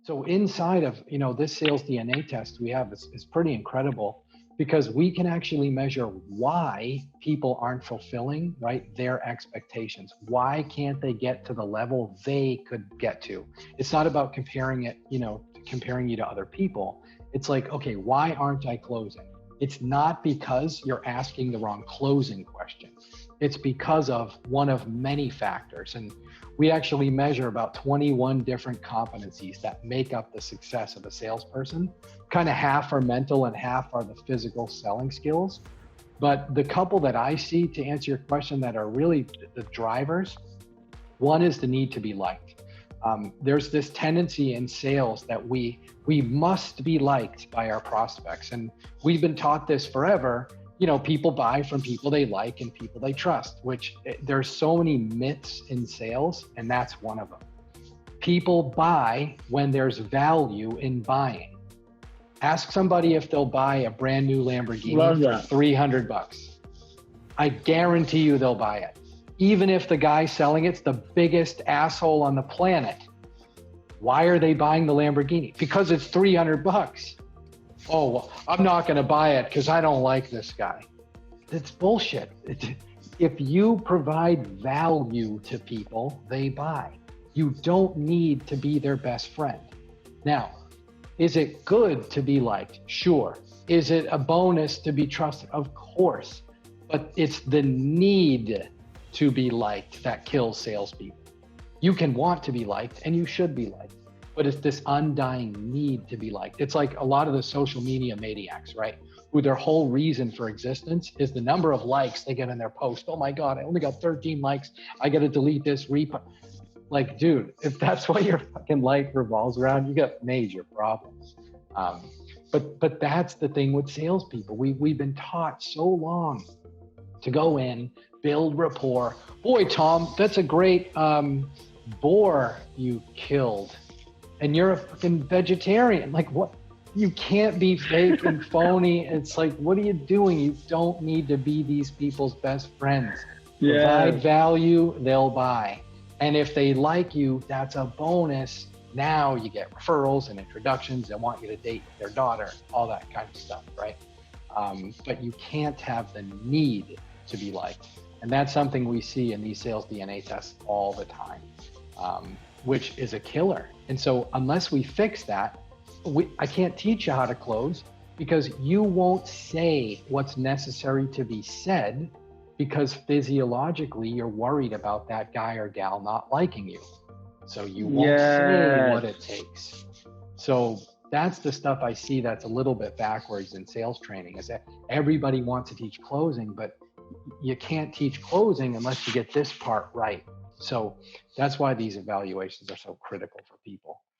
So inside of, this sales DNA test we have is pretty incredible because we can actually measure why people aren't fulfilling, right, their expectations. Why can't they get to the level they could get to? It's not about comparing it, comparing you to other people. It's like, okay, why aren't I closing? It's not because you're asking the wrong closing question. It's because of one of many factors. And we actually measure about 21 different competencies that make up the success of a salesperson. Kind of half are mental and half are the physical selling skills. But the couple that I see, to answer your question, that are really the drivers, one is the need to be liked. There's this tendency in sales that we must be liked by our prospects. And we've been taught this forever. People buy from people they like and people they trust, which there's so many myths in sales, and that's one of them. People buy when there's value in buying. Ask somebody if they'll buy a brand new Lamborghini for $300. I guarantee you they'll buy it. Even if the guy selling it's the biggest asshole on the planet. Why are they buying the Lamborghini? Because it's $300. Oh, well, I'm not going to buy it because I don't like this guy. It's bullshit. If you provide value to people, they buy. You don't need to be their best friend. Now, is it good to be liked? Sure. Is it a bonus to be trusted? Of course. But it's the need to be liked that kills salespeople. You can want to be liked and you should be liked, but it's this undying need to be liked. It's like a lot of the social media maniacs, right? Who their whole reason for existence is the number of likes they get in their post. Oh my God, I only got 13 likes. I got to delete this repo. Like, dude, if that's what your fucking life revolves around, you got major problems. But that's the thing with salespeople. We've been taught so long to go in, build rapport. Boy, Tom, that's a great boar you killed. And you're a fucking vegetarian. Like, what? You can't be fake and phony. It's like, what are you doing? You don't need to be these people's best friends. Provide value, they'll buy. And if they like you, that's a bonus. Now you get referrals and introductions. They want you to date their daughter, all that kind of stuff, right? But you can't have the need to be liked. And that's something we see in these sales DNA tests all the time, which is a killer. And so unless we fix that, I can't teach you how to close because you won't say what's necessary to be said because physiologically you're worried about that guy or gal not liking you. So you won't say what it takes. So that's the stuff I see that's a little bit backwards in sales training, is that everybody wants to teach closing, but you can't teach closing unless you get this part right. So that's why these evaluations are so critical for people.